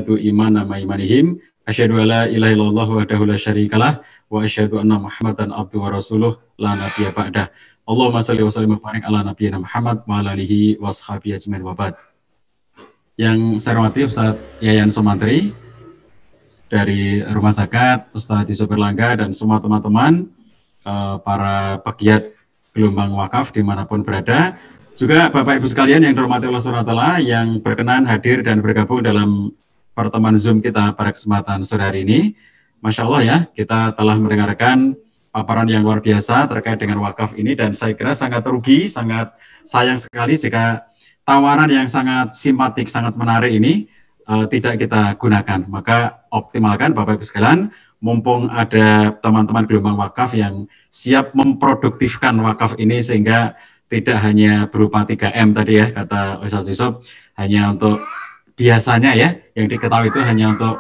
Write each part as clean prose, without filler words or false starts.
iman nama imanihim asyhadu alla ilaha illallah wahdahu la syarikalah wa asyhadu anna muhammadan abduhu wa rasuluh la nabiyya ba'dah. Allahumma shalli wa sallim wa barik ala nabiyyina Muhammad wa ala alihi washabihi ajmain wa ba'd. Yang saya hormati Ustaz Yayan Sumantri dari Rumah Zakat, Ustaz Yusuf Erlangga dan semua teman-teman para pegiat gelombang wakaf dimanapun berada. Juga Bapak Ibu sekalian yang dihormati Allah SWT yang berkenan hadir dan bergabung dalam pertemuan Zoom kita pada kesempatan sore hari ini. Masya Allah ya, kita telah mendengarkan paparan yang luar biasa terkait dengan wakaf ini dan saya kira sangat rugi, sangat sayang sekali jika tawaran yang sangat simpatik, sangat menarik ini tidak kita gunakan. Maka optimalkan Bapak Ibu sekalian, mumpung ada teman-teman gelombang wakaf yang siap memproduktifkan wakaf ini sehingga tidak hanya berupa 3M tadi ya, kata Ustaz Yusuf, hanya untuk biasanya ya, yang diketahui itu hanya untuk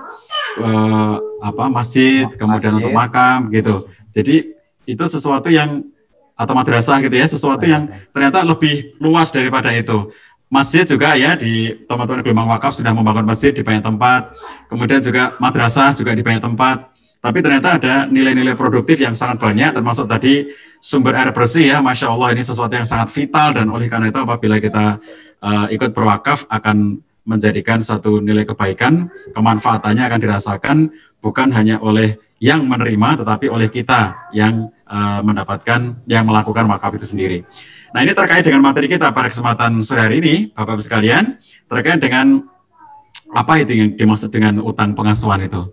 masjid, kemudian untuk makam gitu. Jadi itu sesuatu yang, atau madrasah gitu ya, sesuatu yang ternyata lebih luas daripada itu. Masjid juga ya, di teman-teman gelombang wakaf sudah membangun masjid di banyak tempat, kemudian juga madrasah juga di banyak tempat. Tapi ternyata ada nilai-nilai produktif yang sangat banyak, termasuk tadi sumber air bersih ya, Masya Allah ini sesuatu yang sangat vital dan oleh karena itu apabila kita ikut berwakaf akan menjadikan satu nilai kebaikan, kemanfaatannya akan dirasakan bukan hanya oleh yang menerima, tetapi oleh kita yang mendapatkan, yang melakukan wakaf itu sendiri. Nah ini terkait dengan materi kita pada kesempatan sore hari ini, Bapak-Ibu sekalian, terkait dengan apa itu yang dimaksud dengan utang pengasuhan itu.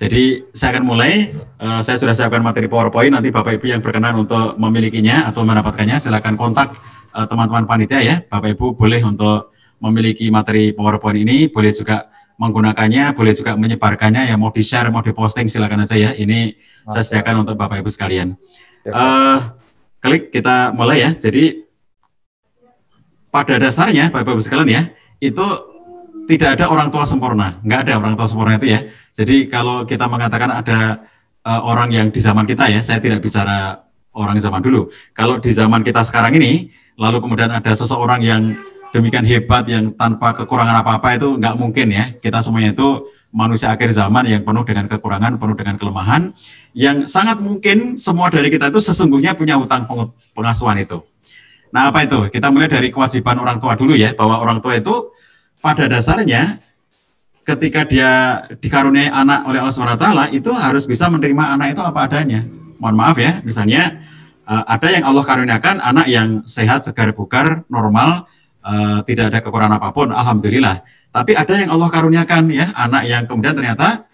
Jadi saya akan mulai, saya sudah siapkan materi PowerPoint, nanti Bapak Ibu yang berkenan untuk memilikinya atau mendapatkannya, silakan kontak teman-teman panitia ya. Bapak Ibu boleh untuk memiliki materi PowerPoint ini, boleh juga menggunakannya, boleh juga menyebarkannya, yang mau di-share, mau di-posting, silakan aja ya. Ini saya sediakan untuk Bapak Ibu sekalian. Klik, kita mulai ya. Jadi pada dasarnya Bapak Ibu sekalian ya, itu tidak ada orang tua sempurna, nggak ada orang tua sempurna itu ya. Jadi kalau kita mengatakan ada orang yang di zaman kita ya, saya tidak bicara orang zaman dulu. Kalau di zaman kita sekarang ini, lalu kemudian ada seseorang yang demikian hebat, yang tanpa kekurangan apa-apa, itu nggak mungkin ya. Kita semuanya itu manusia akhir zaman yang penuh dengan kekurangan, penuh dengan kelemahan, yang sangat mungkin semua dari kita itu sesungguhnya punya utang pengasuhan itu. Nah apa itu? Kita mulai dari kewajiban orang tua dulu ya, bahwa orang tua itu pada dasarnya ketika dia dikaruniai anak oleh Allah SWT itu harus bisa menerima anak itu apa adanya. Mohon maaf ya, misalnya ada yang Allah karuniakan anak yang sehat, segar, bugar, normal, tidak ada kekurangan apapun, alhamdulillah. Tapi ada yang Allah karuniakan ya anak yang kemudian ternyata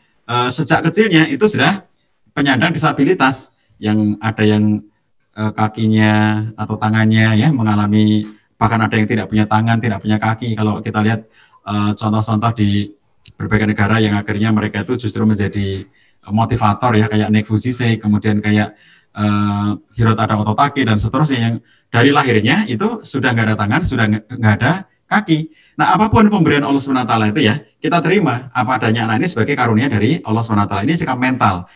sejak kecilnya itu sudah penyandang disabilitas, yang ada yang kakinya atau tangannya ya mengalami, bahkan ada yang tidak punya tangan, tidak punya kaki. Kalau kita lihat contoh-contoh di berbagai negara yang akhirnya mereka itu justru menjadi motivator ya, kayak Nick Fujise, kemudian kayak Hirotada Ototake dan seterusnya, yang dari lahirnya itu sudah nggak ada tangan, sudah nggak ada kaki. Nah apapun pemberian Allah SWT itu ya, kita terima apa adanya. Anak ini sebagai karunia dari Allah SWT, ini sikap mental.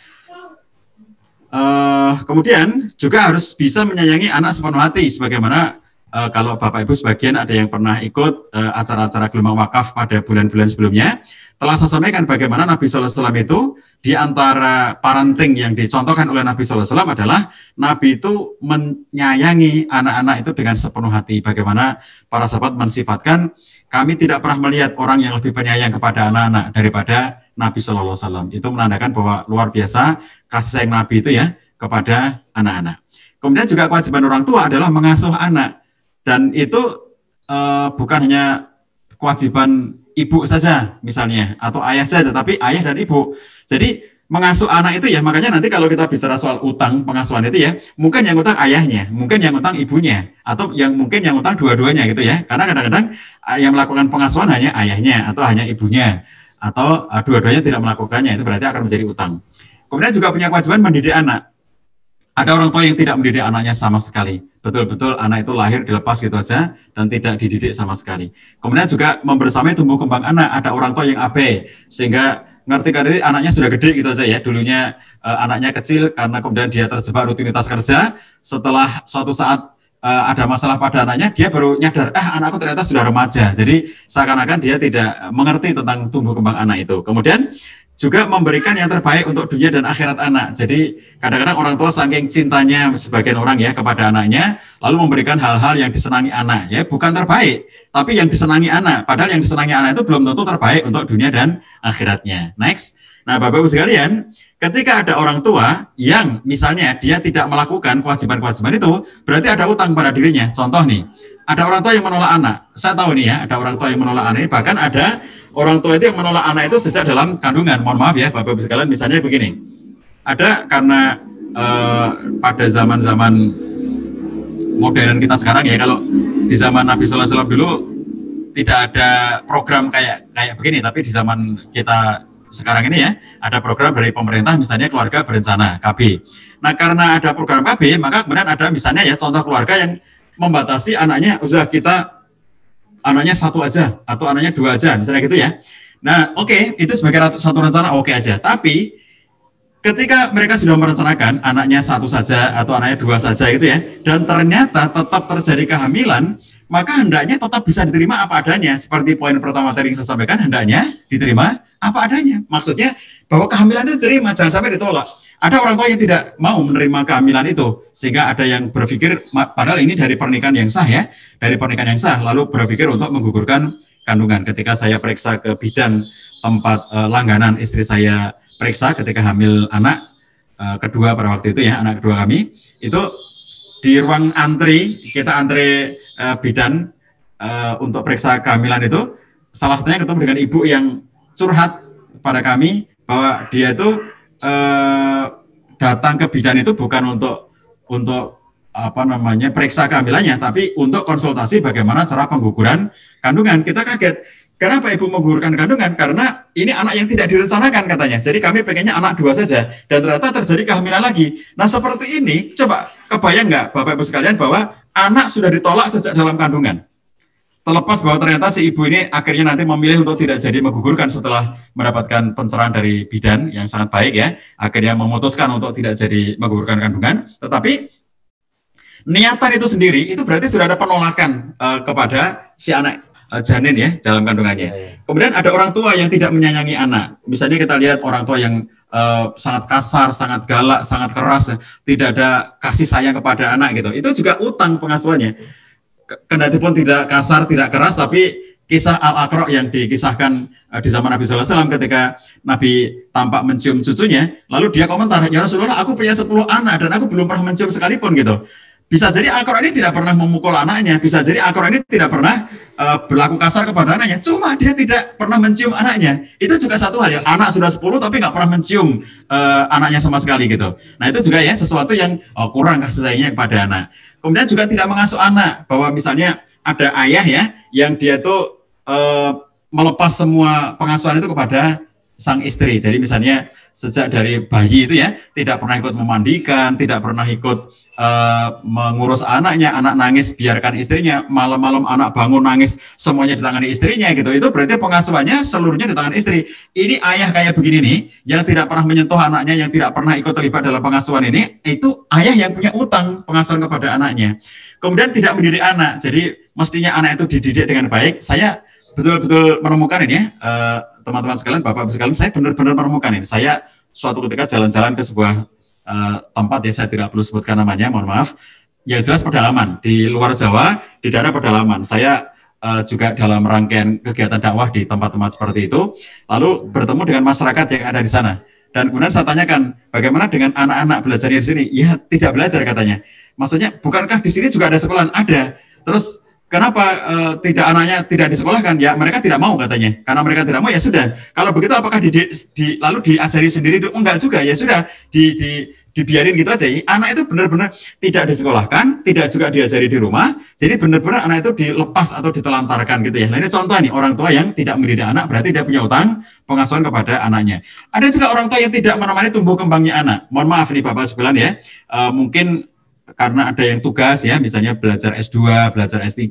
Kemudian juga harus bisa menyayangi anak sepenuh hati, sebagaimana kalau Bapak Ibu sebagian ada yang pernah ikut acara-acara gelombang wakaf pada bulan-bulan sebelumnya, telah saya sampaikan bagaimana Nabi SAW itu di antara parenting yang dicontohkan oleh Nabi SAW adalah Nabi itu menyayangi anak-anak itu dengan sepenuh hati. Bagaimana para sahabat mensifatkan, kami tidak pernah melihat orang yang lebih penyayang kepada anak-anak daripada Nabi SAW. Itu menandakan bahwa luar biasa kasih sayang Nabi itu ya kepada anak-anak. Kemudian juga kewajiban orang tua adalah mengasuh anak. Dan itu bukan hanya kewajiban ibu saja misalnya, atau ayah saja, tapi ayah dan ibu. Jadi mengasuh anak itu ya, makanya nanti kalau kita bicara soal utang pengasuhan itu ya, mungkin yang utang ayahnya, mungkin yang utang ibunya, atau yang mungkin yang utang dua-duanya gitu ya. Karena kadang-kadang yang melakukan pengasuhan hanya ayahnya atau hanya ibunya, atau dua-duanya tidak melakukannya, itu berarti akan menjadi utang. Kemudian juga punya kewajiban mendidik anak. Ada orang tua yang tidak mendidik anaknya sama sekali. Betul-betul anak itu lahir dilepas gitu aja dan tidak dididik sama sekali. Kemudian juga membersamai tumbuh kembang anak. Ada orang tua yang abai sehingga ngerti kan anaknya sudah gede gitu aja ya. Dulunya anaknya kecil karena kemudian dia terjebak rutinitas kerja. Setelah suatu saat ada masalah pada anaknya, dia baru nyadar, anakku ternyata sudah remaja. Jadi seakan-akan dia tidak mengerti tentang tumbuh kembang anak itu. Kemudian juga memberikan yang terbaik untuk dunia dan akhirat anak. Jadi kadang-kadang orang tua saking cintanya sebagian orang ya kepada anaknya, lalu memberikan hal-hal yang disenangi anak, ya bukan terbaik, tapi yang disenangi anak. Padahal yang disenangi anak itu belum tentu terbaik untuk dunia dan akhiratnya. Next. Nah, Bapak-Ibu sekalian, ketika ada orang tua yang misalnya dia tidak melakukan kewajiban-kewajiban itu, berarti ada utang pada dirinya. Contoh nih, ada orang tua yang menolak anak. Saya tahu nih ya, ada orang tua yang menolak anak ini, bahkan ada orang tua itu yang menolak anak itu sejak dalam kandungan. Mohon maaf ya, Bapak-Ibu sekalian, misalnya begini. Ada karena pada zaman-zaman modern kita sekarang ya, kalau di zaman Nabi Sallallahu Alaihi Wasallam dulu tidak ada program kayak begini, tapi di zaman kita sekarang ini ya, ada program dari pemerintah misalnya keluarga berencana KB. Nah, karena ada program KB, maka kemudian ada misalnya ya contoh keluarga yang membatasi anaknya, sudah kita anaknya 1 aja atau anaknya 2 aja, misalnya gitu ya. Nah, oke, itu sebagai satu rencana oke aja. Tapi ketika mereka sudah merencanakan anaknya 1 saja atau anaknya 2 saja gitu ya, dan ternyata tetap terjadi kehamilan, maka hendaknya tetap bisa diterima apa adanya. Seperti poin pertama tadi yang saya sampaikan, hendaknya diterima apa adanya. Maksudnya bahwa kehamilan itu diterima, jangan sampai ditolak. Ada orang tua yang tidak mau menerima kehamilan itu, sehingga ada yang berpikir, padahal ini dari pernikahan yang sah ya, dari pernikahan yang sah, lalu berpikir untuk menggugurkan kandungan. Ketika saya periksa ke bidan tempat langganan istri saya periksa ketika hamil anak kedua pada waktu itu ya, anak kedua kami, itu di ruang antri, kita antri bidan untuk periksa kehamilan itu, salah satunya ketemu dengan ibu yang curhat pada kami bahwa dia itu datang ke bidan itu bukan untuk apa namanya periksa kehamilannya, tapi untuk konsultasi bagaimana cara pengguguran kandungan. Kita kaget, kenapa ibu menggugurkan kandungan? Karena ini anak yang tidak direncanakan katanya. Jadi kami pengennya anak 2 saja, dan ternyata terjadi kehamilan lagi. Nah seperti ini, coba kebayang nggak Bapak Ibu sekalian bahwa anak sudah ditolak sejak dalam kandungan. Terlepas bahwa ternyata si ibu ini akhirnya nanti memilih untuk tidak jadi menggugurkan setelah mendapatkan pencerahan dari bidan yang sangat baik ya, akhirnya memutuskan untuk tidak jadi menggugurkan kandungan, tetapi niatan itu sendiri itu berarti sudah ada penolakan kepada si anak janin ya dalam kandungannya. Kemudian ada orang tua yang tidak menyayangi anak. Misalnya kita lihat orang tua yang sangat kasar, sangat galak, sangat keras, tidak ada kasih sayang kepada anak gitu. Itu juga utang pengasuhannya. Kendati pun tidak kasar, tidak keras, tapi kisah Al-Aqra yang dikisahkan di zaman Nabi Sallallahu Alaihi Wasallam ketika Nabi tampak mencium cucunya, lalu dia komentar, ya Rasulullah, aku punya 10 anak dan aku belum pernah mencium sekalipun gitu. Bisa jadi Aqra ini tidak pernah memukul anaknya, bisa jadi Aqra ini tidak pernah berlaku kasar kepada anaknya, cuma dia tidak pernah mencium anaknya. Itu juga satu hal ya, anak sudah 10 tapi nggak pernah mencium anaknya sama sekali gitu. Nah itu juga ya sesuatu yang kurang kasih sayangnya kepada anak. Kemudian juga tidak mengasuh anak, bahwa misalnya ada ayah ya, yang dia tuh melepas semua pengasuhan itu kepada sang istri. Jadi misalnya sejak dari bayi itu ya, tidak pernah ikut memandikan, tidak pernah ikut mengurus anaknya, anak nangis biarkan istrinya, malam-malam anak bangun nangis semuanya ditangani istrinya gitu. Itu berarti pengasuhannya seluruhnya di tangan istri. Ini ayah kayak begini nih, yang tidak pernah menyentuh anaknya, yang tidak pernah ikut terlibat dalam pengasuhan ini, itu ayah yang punya utang pengasuhan kepada anaknya. Kemudian tidak mendidik anak, jadi mestinya anak itu dididik dengan baik. Saya betul-betul menemukan ini ya, teman-teman sekalian, Bapak-Bapak sekalian, saya benar-benar menemukan ini. Saya suatu ketika jalan-jalan ke sebuah tempat ya, saya tidak perlu sebutkan namanya, mohon maaf. Yang jelas pedalaman di luar Jawa, di daerah pedalaman. Saya juga dalam rangkaian kegiatan dakwah di tempat-tempat seperti itu, lalu bertemu dengan masyarakat yang ada di sana. Dan kemudian saya tanyakan, bagaimana dengan anak-anak belajar di sini? Ya, tidak belajar katanya. Maksudnya, bukankah di sini juga ada sekolahan? Ada. Terus kenapa tidak anaknya tidak disekolahkan? Ya mereka tidak mau katanya. Karena mereka tidak mau ya sudah. Kalau begitu apakah lalu diajari sendiri? Enggak juga, ya sudah dibiarin gitu aja. Anak itu benar-benar tidak disekolahkan, tidak juga diajari di rumah. Jadi benar-benar anak itu dilepas atau ditelantarkan gitu ya. Nah ini contoh nih, orang tua yang tidak mendidik anak berarti dia punya utang pengasuhan kepada anaknya. Ada juga orang tua yang tidak menemani tumbuh kembangnya anak. Mohon maaf nih Bapak sekalian ya. Mungkin karena ada yang tugas ya, misalnya belajar S2, belajar S3,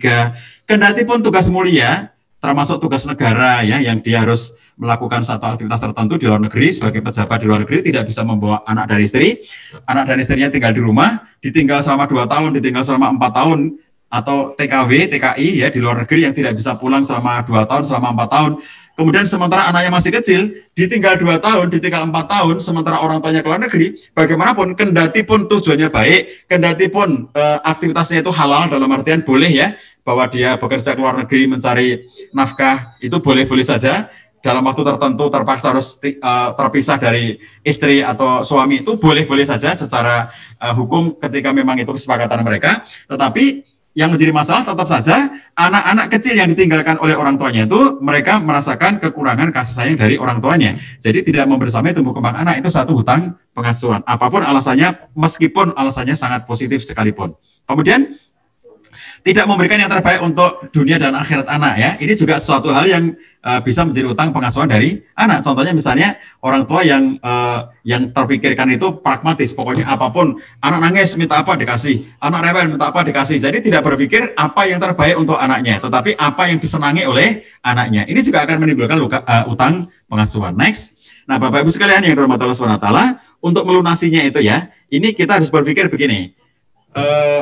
kendati pun tugas mulia, termasuk tugas negara ya, yang dia harus melakukan satu aktivitas tertentu di luar negeri, sebagai pejabat di luar negeri, tidak bisa membawa anak dan istri, anak dan istrinya tinggal di rumah, ditinggal selama 2 tahun, ditinggal selama 4 tahun, atau TKW, TKI ya di luar negeri yang tidak bisa pulang selama 2 tahun, selama 4 tahun. Kemudian sementara anaknya masih kecil, ditinggal 2 tahun, ditinggal 4 tahun, sementara orang tuanya ke luar negeri, bagaimanapun, kendati pun tujuannya baik, kendati pun aktivitasnya itu halal, dalam artian boleh ya, bahwa dia bekerja ke luar negeri mencari nafkah, itu boleh-boleh saja, dalam waktu tertentu terpaksa harus terpisah dari istri atau suami, itu boleh-boleh saja secara hukum ketika memang itu kesepakatan mereka, tetapi yang menjadi masalah tetap saja anak-anak kecil yang ditinggalkan oleh orang tuanya itu mereka merasakan kekurangan kasih sayang dari orang tuanya. Jadi tidak membersamai tumbuh kembang anak itu satu hutang pengasuhan. Apapun alasannya, meskipun alasannya sangat positif sekalipun. Kemudian tidak memberikan yang terbaik untuk dunia dan akhirat anak ya. Ini juga suatu hal yang bisa menjadi utang pengasuhan dari anak. Contohnya misalnya orang tua yang terpikirkan itu pragmatis. Pokoknya apapun, anak nangis minta apa dikasih, anak rewel minta apa dikasih. Jadi tidak berpikir apa yang terbaik untuk anaknya, tetapi apa yang disenangi oleh anaknya. Ini juga akan menimbulkan utang pengasuhan. Next. Nah, Bapak Ibu sekalian yang dirahmati Allah SWT, untuk melunasinya itu ya, ini kita harus berpikir begini.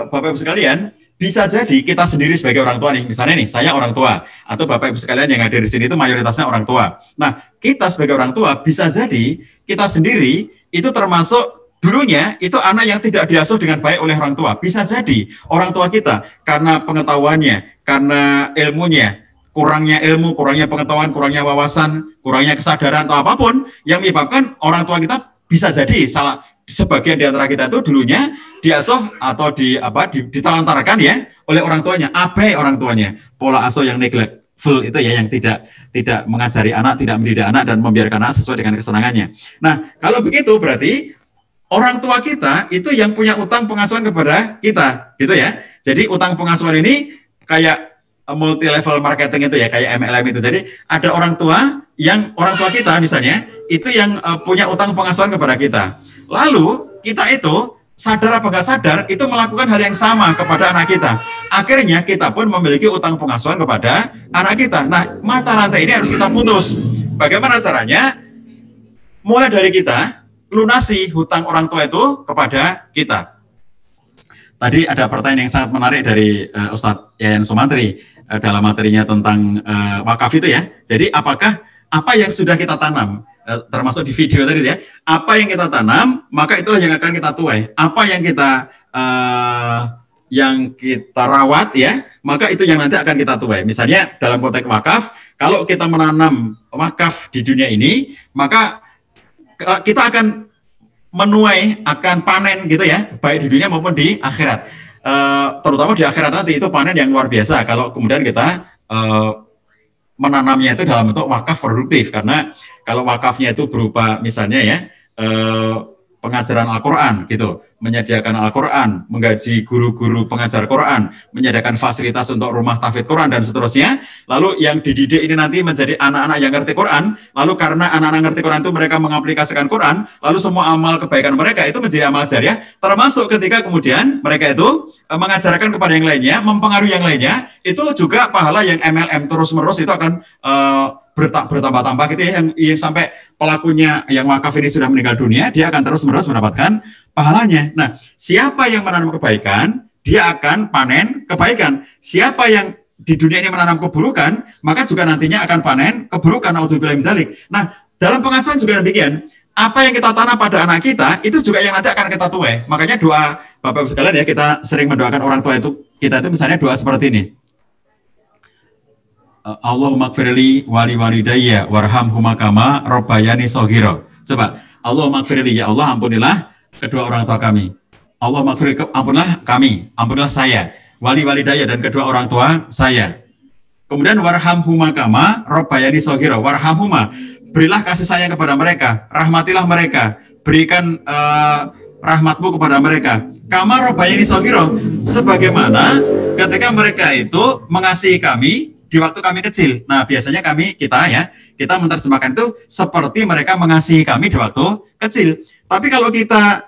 Bapak Ibu sekalian, bisa jadi kita sendiri sebagai orang tua nih, misalnya nih, saya orang tua, atau Bapak Ibu sekalian yang hadir di sini itu mayoritasnya orang tua. Nah, kita sebagai orang tua, bisa jadi kita sendiri itu termasuk dulunya itu anak yang tidak diasuh dengan baik oleh orang tua. Bisa jadi orang tua kita, karena pengetahuannya, karena ilmunya, kurangnya ilmu, kurangnya pengetahuan, kurangnya wawasan, kurangnya kesadaran, atau apapun, yang menyebabkan orang tua kita bisa jadi salah. Sebagian di antara kita itu dulunya diasuh atau ditelantarkan ya oleh orang tuanya, abai orang tuanya, pola asuh yang neglectful itu ya, yang tidak mengajari anak, tidak mendidik anak dan membiarkan anak sesuai dengan kesenangannya. Nah, kalau begitu berarti orang tua kita itu yang punya utang pengasuhan kepada kita, gitu ya. Jadi utang pengasuhan ini kayak multi level marketing itu ya, kayak MLM itu. Jadi ada orang tua kita misalnya itu yang punya utang pengasuhan kepada kita. Lalu kita itu sadar apa nggak sadar itu melakukan hal yang sama kepada anak kita. Akhirnya kita pun memiliki utang pengasuhan kepada anak kita. Nah, mata rantai ini harus kita putus. Bagaimana caranya? Mulai dari kita lunasi hutang orang tua itu kepada kita. Tadi ada pertanyaan yang sangat menarik dari Ustadz Yayan Sumantri dalam materinya tentang wakaf itu ya. Jadi apakah apa yang sudah kita tanam, termasuk di video tadi ya, apa yang kita tanam maka itulah yang akan kita tuai. Apa yang kita rawat ya, maka itu yang nanti akan kita tuai. Misalnya dalam konteks wakaf, kalau kita menanam wakaf di dunia ini, maka kita akan menuai, akan panen gitu ya, baik di dunia maupun di akhirat. Terutama di akhirat nanti itu panen yang luar biasa kalau kemudian kita menanamnya itu dalam bentuk wakaf produktif. Karena kalau wakafnya itu berupa misalnya ya pengajaran Al-Quran gitu, menyediakan Al-Quran, menggaji guru-guru pengajar Quran, menyediakan fasilitas untuk rumah tahfidz Quran dan seterusnya. Lalu yang dididik ini nanti menjadi anak-anak yang ngerti Quran. Lalu karena anak-anak ngerti Quran itu mereka mengaplikasikan Quran, lalu semua amal kebaikan mereka itu menjadi amal jariah, termasuk ketika kemudian mereka itu mengajarkan kepada yang lainnya, mempengaruhi yang lainnya, itu juga pahala yang MLM terus-menerus itu akan bertambah-tambah gitu ya, yang sampai pelakunya yang wakaf ini sudah meninggal dunia, dia akan terus-menerus mendapatkan pahalanya. Nah, siapa yang menanam kebaikan, dia akan panen kebaikan. Siapa yang di dunia ini menanam keburukan, maka juga nantinya akan panen keburukan. Naudzubillah min dzalik. Nah, dalam pengasuhan juga demikian. Apa yang kita tanam pada anak kita, itu juga yang nanti akan kita tuai. Makanya doa Bapak-Ibu sekalian ya, kita sering mendoakan orang tua kita itu misalnya doa seperti ini. Allahumma gfirli wali walidayya warhamhuma kama rabbayani shaghira. Coba, Allahumma gfirli, ya Allah ampunilah kedua orang tua kami. Allahumma gfirli, ampunilah kami, ampunilah saya, wali walidayya dan kedua orang tua saya. Kemudian warhamhuma kama rabbayani shaghira. Warhamhuma, berilah kasih sayang kepada mereka, rahmatilah mereka, berikan rahmatmu kepada mereka. Kama rabbayani shaghira, sebagaimana ketika mereka itu mengasihi kami di waktu kami kecil. Nah, biasanya kita menerjemahkan itu seperti mereka mengasihi kami di waktu kecil. Tapi kalau kita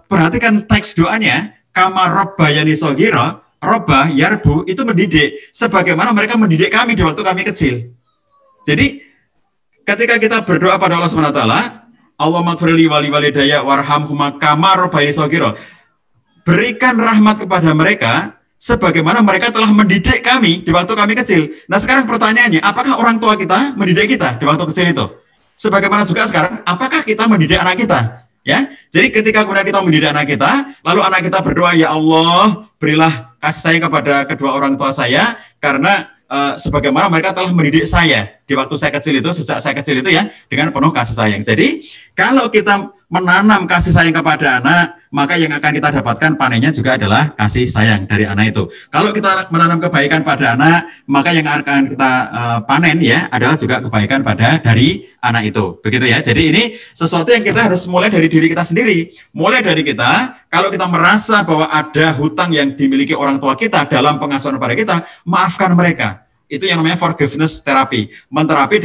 perhatikan teks doanya, kama rabbayani shaghira, robbah, yarbu, itu mendidik. Sebagaimana mereka mendidik kami di waktu kami kecil. Jadi, ketika kita berdoa pada Allah Subhanahu wa taala, Allahumma gfirli wali walidayya warhamhuma kama rabbayani shaghira. Berikan rahmat kepada mereka sebagaimana mereka telah mendidik kami di waktu kami kecil. Nah, sekarang pertanyaannya, apakah orang tua kita mendidik kita di waktu kecil itu? Sebagaimana juga sekarang, apakah kita mendidik anak kita? Ya, jadi ketika kemudian kita mendidik anak kita, lalu anak kita berdoa, ya Allah, berilah kasih sayang kepada kedua orang tua saya, karena sebagaimana mereka telah mendidik saya di waktu saya kecil itu, sejak saya kecil itu ya, dengan penuh kasih sayang. Jadi, kalau kita menanam kasih sayang kepada anak, maka yang akan kita dapatkan panennya juga adalah kasih sayang dari anak itu. Kalau kita menanam kebaikan pada anak, maka yang akan kita panen ya adalah juga kebaikan dari anak itu. Begitu ya. Jadi ini sesuatu yang kita harus mulai dari diri kita sendiri. Mulai dari kita, kalau kita merasa bahwa ada hutang yang dimiliki orang tua kita dalam pengasuhan pada kita, maafkan mereka. Itu yang namanya forgiveness terapi. Menterapi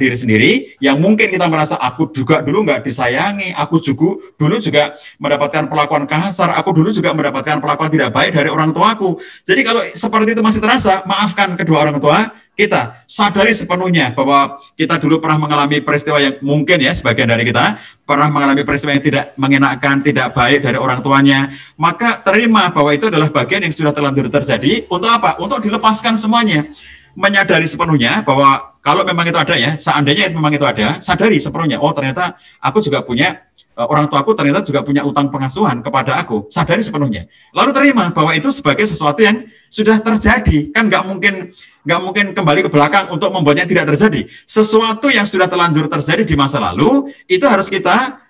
diri sendiri, yang mungkin kita merasa, aku juga dulu nggak disayangi, aku juga dulu juga mendapatkan perlakuan kasar, aku dulu juga mendapatkan perlakuan tidak baik dari orang tuaku. Jadi kalau seperti itu masih terasa, maafkan kedua orang tua kita. Sadari sepenuhnya bahwa kita dulu pernah mengalami peristiwa yang mungkin ya, sebagian dari kita pernah mengalami peristiwa yang tidak mengenakan, tidak baik dari orang tuanya. Maka terima bahwa itu adalah bagian yang sudah terlanjur terjadi. Untuk apa? Untuk dilepaskan semuanya. Menyadari sepenuhnya bahwa kalau memang itu ada ya, seandainya memang itu ada, sadari sepenuhnya, oh ternyata aku juga punya, orang tuaku ternyata juga punya utang pengasuhan kepada aku, sadari sepenuhnya. Lalu terima bahwa itu sebagai sesuatu yang sudah terjadi, kan nggak mungkin kembali ke belakang untuk membuatnya tidak terjadi. Sesuatu yang sudah terlanjur terjadi di masa lalu, itu harus kita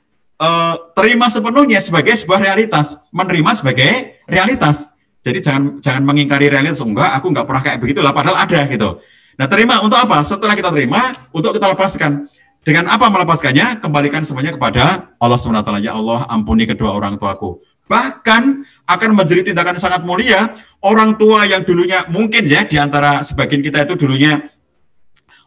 terima sepenuhnya sebagai sebuah realitas, menerima sebagai realitas. Jadi jangan mengingkari realitas, enggak, aku nggak pernah kayak begitulah, padahal ada gitu. Nah, terima untuk apa? Setelah kita terima, untuk kita lepaskan. Dengan apa melepaskannya? Kembalikan semuanya kepada Allah SWT. Ya Allah, ampuni kedua orang tuaku. Bahkan akan menjadi tindakan sangat mulia, orang tua yang dulunya mungkin ya, di antara sebagian kita itu dulunya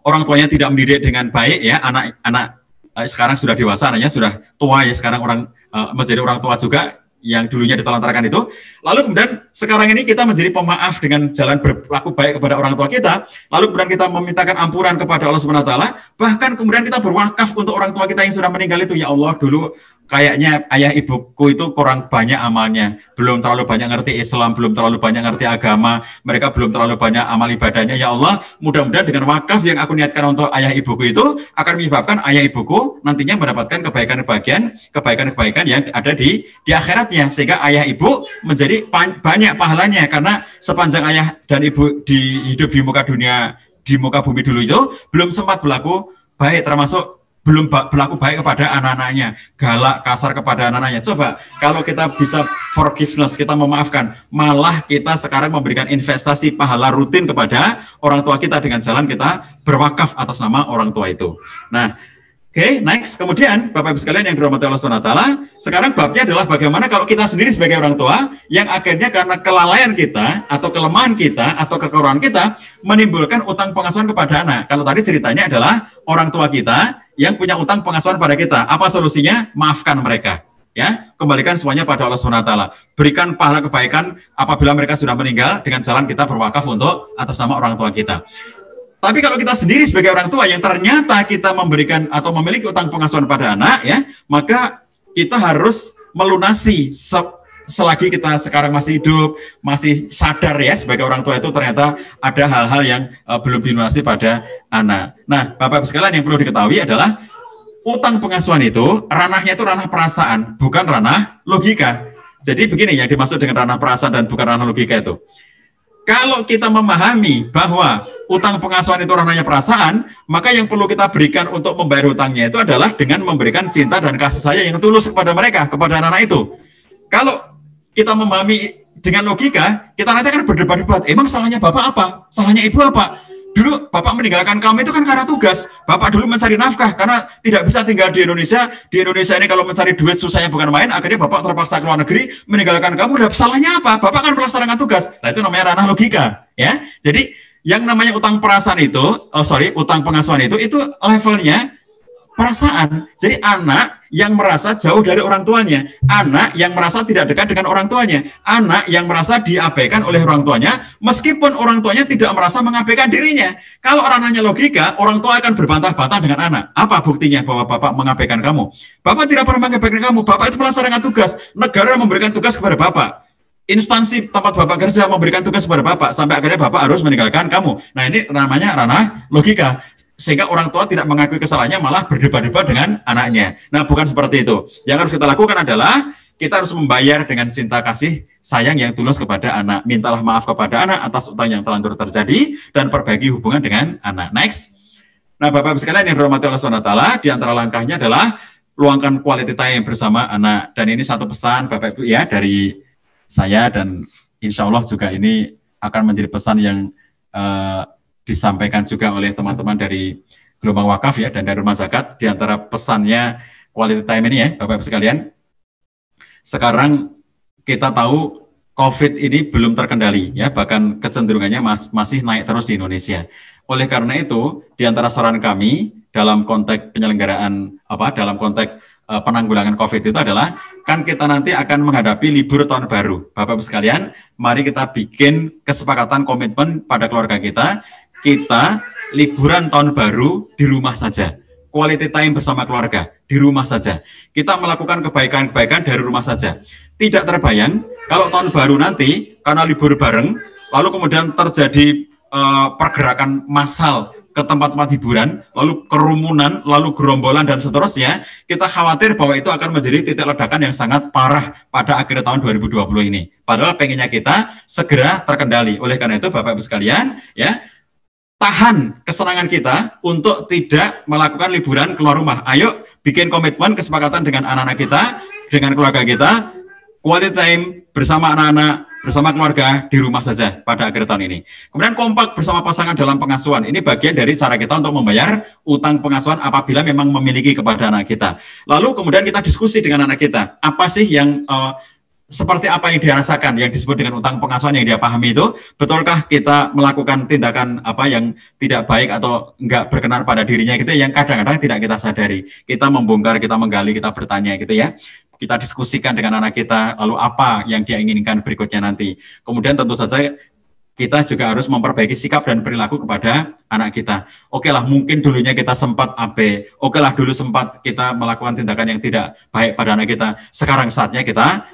orang tuanya tidak mendidik dengan baik ya, anak-anak sekarang sudah dewasa, anaknya sudah tua ya, sekarang menjadi orang tua juga, yang dulunya ditelantarkan itu, lalu kemudian sekarang ini kita menjadi pemaaf dengan jalan berlaku baik kepada orang tua kita, lalu kemudian kita memintakan ampunan kepada Allah Subhanahu wa taala, bahkan kemudian kita berwakaf untuk orang tua kita yang sudah meninggal itu. Ya Allah, dulu kayaknya ayah ibuku itu kurang banyak amalnya, belum terlalu banyak ngerti Islam, belum terlalu banyak ngerti agama, mereka belum terlalu banyak amal ibadahnya. Ya Allah, mudah-mudahan dengan wakaf yang aku niatkan untuk ayah ibuku itu akan menyebabkan ayah ibuku nantinya mendapatkan kebaikan-kebaikan yang ada di akhiratnya, sehingga ayah ibu menjadi banyak pahalanya, karena sepanjang ayah dan ibu hidup di muka dunia, di muka bumi dulu itu belum sempat berlaku baik, termasuk belum berlaku baik kepada anak-anaknya, galak, kasar kepada anak-anaknya. Coba kalau kita bisa forgiveness, kita memaafkan, malah kita sekarang memberikan investasi pahala rutin kepada orang tua kita dengan jalan kita berwakaf atas nama orang tua itu. Nah, oke, next. Kemudian Bapak Ibu sekalian yang dirahmati Allah SWT, sekarang babnya adalah bagaimana kalau kita sendiri sebagai orang tua yang akhirnya karena kelalaian kita atau kelemahan kita atau kekurangan kita menimbulkan utang pengasuhan kepada anak. Kalau tadi ceritanya adalah orang tua kita yang punya utang pengasuhan pada kita. Apa solusinya? Maafkan mereka. Ya, kembalikan semuanya pada Allah SWT. Berikan pahala kebaikan apabila mereka sudah meninggal dengan jalan kita berwakaf untuk atas nama orang tua kita. Tapi kalau kita sendiri sebagai orang tua yang ternyata kita memberikan atau memiliki utang pengasuhan pada anak, ya, maka kita harus melunasi selagi kita sekarang masih hidup, masih sadar ya sebagai orang tua itu ternyata ada hal-hal yang belum dilunasi pada anak. Nah, Bapak-Ibu sekalian, yang perlu diketahui adalah utang pengasuhan itu ranahnya itu ranah perasaan, bukan ranah logika. Jadi begini yang dimaksud dengan ranah perasaan dan bukan ranah logika itu. Kalau kita memahami bahwa utang pengasuhan itu ranahnya perasaan, maka yang perlu kita berikan untuk membayar hutangnya itu adalah dengan memberikan cinta dan kasih sayang yang tulus kepada mereka, kepada anak-anak itu. Kalau kita memahami dengan logika, kita nanti akan berdebat-debat, emang salahnya bapak apa? Salahnya ibu apa? Dulu bapak meninggalkan kami itu kan karena tugas. Bapak dulu mencari nafkah karena tidak bisa tinggal di Indonesia. Di Indonesia ini kalau mencari duit susahnya bukan main. Akhirnya bapak terpaksa ke luar negeri meninggalkan kamu. Udah salahnya apa? Bapak kan melaksanakan tugas. Nah, itu namanya ranah logika, ya. Jadi yang namanya utang perasaan itu, utang pengasuhan itu levelnya perasaan. Jadi anak yang merasa jauh dari orang tuanya, anak yang merasa tidak dekat dengan orang tuanya, anak yang merasa diabaikan oleh orang tuanya, meskipun orang tuanya tidak merasa mengabaikan dirinya. Kalau orang nanya logika, orang tua akan berbantah-bantah dengan anak. Apa buktinya bahwa bapak mengabaikan kamu? Bapak tidak pernah mengabaikan kamu, bapak itu melaksanakan tugas, negara memberikan tugas kepada bapak. Instansi tempat bapak kerja memberikan tugas kepada bapak, sampai akhirnya bapak harus meninggalkan kamu. Nah, ini namanya ranah logika. Sehingga orang tua tidak mengakui kesalahannya, malah berdebat-debat dengan anaknya. Nah, bukan seperti itu. Yang harus kita lakukan adalah kita harus membayar dengan cinta kasih sayang yang tulus kepada anak. Mintalah maaf kepada anak atas utang yang telanjur terjadi dan perbaiki hubungan dengan anak. Next. Nah, Bapak-Ibu sekalian yang dirahmati Allah SWT, di antara langkahnya adalah luangkan quality time bersama anak. Dan ini satu pesan Bapak-Ibu ya dari saya, dan insya Allah juga ini akan menjadi pesan yang disampaikan juga oleh teman-teman dari Gelombang Wakaf ya, dan dari Rumah Zakat. Di antara pesannya quality time ini ya, Bapak-Ibu sekalian, sekarang kita tahu COVID ini belum terkendali ya, bahkan kecenderungannya masih naik terus di Indonesia. Oleh karena itu, di antara saran kami dalam konteks penyelenggaraan dalam konteks penanggulangan COVID itu adalah, kan kita nanti akan menghadapi libur tahun baru. Bapak-Ibu sekalian, mari kita bikin kesepakatan komitmen pada keluarga kita liburan tahun baru di rumah saja. Quality time bersama keluarga di rumah saja. Kita melakukan kebaikan-kebaikan dari rumah saja. Tidak terbayang kalau tahun baru nanti karena libur bareng, lalu kemudian terjadi pergerakan massal ke tempat-tempat hiburan, lalu kerumunan, lalu gerombolan dan seterusnya. Kita khawatir bahwa itu akan menjadi titik ledakan yang sangat parah pada akhir tahun 2020 ini. Padahal pengennya kita segera terkendali. Oleh karena itu, Bapak-Ibu sekalian, ya, tahan kesenangan kita untuk tidak melakukan liburan keluar rumah. Ayo bikin komitmen, kesepakatan dengan anak-anak kita, dengan keluarga kita, quality time bersama anak-anak, bersama keluarga di rumah saja pada akhir tahun ini. Kemudian kompak bersama pasangan dalam pengasuhan. Ini bagian dari cara kita untuk membayar utang pengasuhan apabila memang memiliki kepada anak kita. Lalu kemudian kita diskusi dengan anak kita. Apa sih yang seperti apa yang dirasakan, yang disebut dengan utang pengasuhan yang dia pahami itu? Betulkah kita melakukan tindakan apa yang tidak baik atau enggak berkenan pada dirinya gitu, yang kadang-kadang tidak kita sadari. Kita membongkar, kita menggali, kita bertanya gitu ya. Kita diskusikan dengan anak kita, lalu apa yang dia inginkan berikutnya nanti. Kemudian tentu saja kita juga harus memperbaiki sikap dan perilaku kepada anak kita. Oke lah, mungkin dulunya kita sempat AB, oke lah dulu sempat kita melakukan tindakan yang tidak baik pada anak kita. Sekarang saatnya kita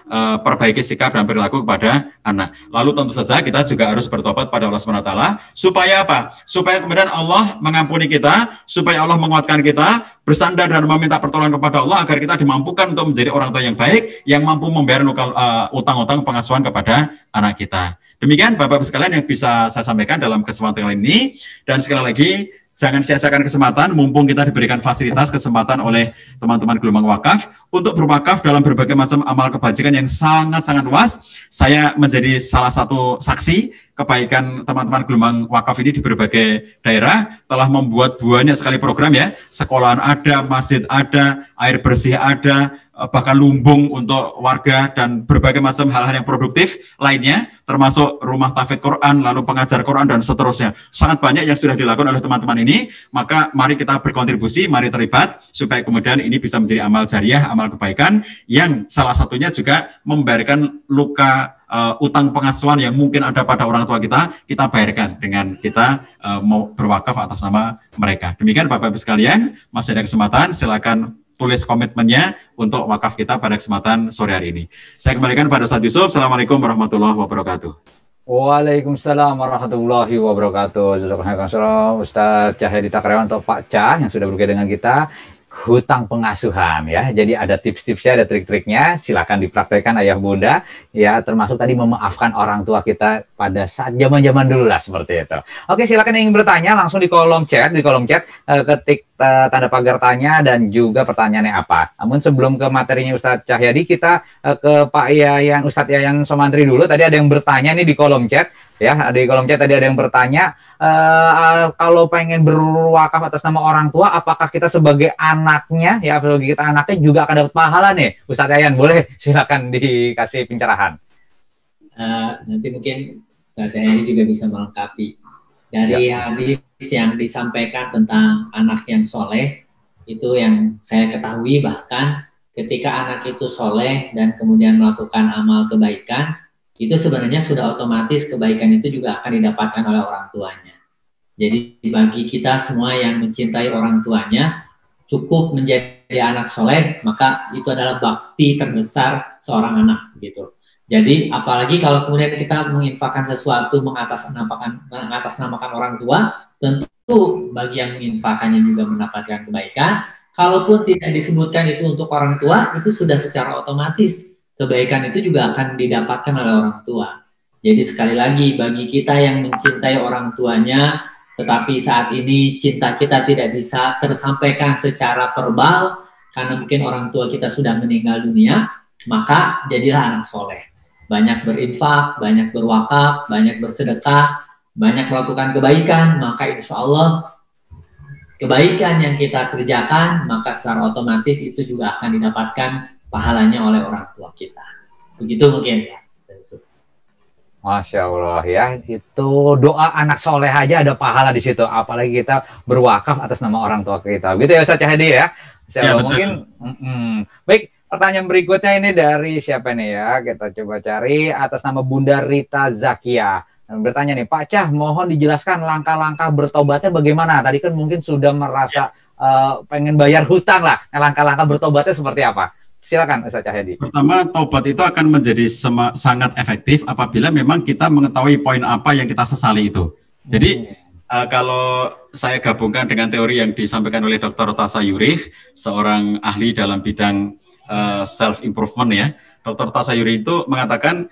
perbaiki sikap dan perilaku kepada anak. Lalu tentu saja kita juga harus bertobat pada Allah SWT, supaya apa? Supaya kemudian Allah mengampuni kita, supaya Allah menguatkan kita, bersandar dan meminta pertolongan kepada Allah agar kita dimampukan untuk menjadi orang tua yang baik, yang mampu membayar utang-utang pengasuhan kepada anak kita. Demikian Bapak-Ibu sekalian yang bisa saya sampaikan dalam kesempatan kali ini. Dan sekali lagi, jangan sia-siakan kesempatan, mumpung kita diberikan fasilitas kesempatan oleh teman-teman Gelombang Wakaf untuk berwakaf dalam berbagai macam amal kebajikan yang sangat-sangat luas. Saya menjadi salah satu saksi kebaikan teman-teman Gelombang Wakaf ini di berbagai daerah, telah membuat banyak sekali program ya. Sekolahan ada, masjid ada, air bersih ada, bahkan lumbung untuk warga dan berbagai macam hal-hal yang produktif lainnya, termasuk rumah tahfidz Quran, lalu pengajar Quran dan seterusnya. Sangat banyak yang sudah dilakukan oleh teman-teman ini, maka mari kita berkontribusi, mari terlibat, supaya kemudian ini bisa menjadi amal jariah, amal kebaikan, yang salah satunya juga membayarkan luka utang pengasuhan yang mungkin ada pada orang tua kita bayarkan dengan kita mau berwakaf atas nama mereka. Demikian Bapak-Ibu sekalian, masih ada kesempatan, silakan tulis komitmennya untuk wakaf kita pada kesempatan sore hari ini. Saya kembalikan pada Ustaz Yusuf. Assalamualaikum warahmatullahi wabarakatuh. Waalaikumsalam warahmatullahi wabarakatuh. Jazakallahu Ustaz Cahyadi Takrawan atau Pak Cah yang sudah berbagi dengan kita. Hutang pengasuhan ya. Jadi ada tips-tipsnya, ada trik-triknya. Silakan dipraktekkan ayah bunda ya, termasuk tadi memaafkan orang tua kita pada saat zaman-zaman dulu lah seperti itu. Oke, silakan yang ingin bertanya langsung di kolom chat, ketik tanda pagar tanya dan juga pertanyaannya apa. Namun sebelum ke materinya Ustadz Cahyadi, kita ke Pak Yayan, Ustadz Yayan Somantri dulu. Tadi ada yang bertanya nih di kolom chat. Ya, di kolom chat tadi ada yang bertanya, kalau pengen berwakaf atas nama orang tua, apakah kita sebagai anaknya, ya sebagai kita anaknya juga akan dapat pahala nih? Ustadz Yayan, boleh silakan dikasih pencerahan. Nanti mungkin Ustadz Cahyadi juga bisa melengkapi. Dari hadis yang disampaikan tentang anak yang soleh, Itu yang saya ketahui, bahkan ketika anak itu soleh dan kemudian melakukan amal kebaikan, itu sebenarnya sudah otomatis kebaikan itu juga akan didapatkan oleh orang tuanya. Jadi bagi kita semua yang mencintai orang tuanya, cukup menjadi anak soleh, maka itu adalah bakti terbesar seorang anak gitu. Jadi apalagi kalau kemudian kita menginfakkan sesuatu mengatasnamakan orang tua, tentu bagi yang menginfakannya juga mendapatkan kebaikan. Kalaupun tidak disebutkan itu untuk orang tua, itu sudah secara otomatis kebaikan itu juga akan didapatkan oleh orang tua. Jadi sekali lagi bagi kita yang mencintai orang tuanya, tetapi saat ini cinta kita tidak bisa tersampaikan secara verbal karena mungkin orang tua kita sudah meninggal dunia, maka jadilah anak soleh. Banyak berinfak, banyak berwakaf, banyak bersedekah, banyak melakukan kebaikan, maka insya Allah kebaikan yang kita kerjakan, maka secara otomatis itu juga akan didapatkan pahalanya oleh orang tua kita. Begitu mungkin ya. Masya Allah ya, itu doa anak soleh aja ada pahala di situ, apalagi kita berwakaf atas nama orang tua kita. Gitu ya Ustaz Cahyadi ya. Ya, Mungkin baik, pertanyaan berikutnya ini dari siapa nih ya? Kita coba cari atas nama Bunda Rita Zakia. Bertanya nih, Pak Cah, mohon dijelaskan langkah-langkah bertobatnya bagaimana? Tadi kan mungkin sudah merasa pengen bayar hutang lah. Nah, langkah-langkah bertobatnya seperti apa? Silakan Ustaz Cahyadi. Pertama, taubat itu akan menjadi sangat efektif apabila memang kita mengetahui poin apa yang kita sesali itu. Jadi kalau saya gabungkan dengan teori yang disampaikan oleh Dr. Tasayuri, seorang ahli dalam bidang self improvement ya. Dr. Tasayuri itu mengatakan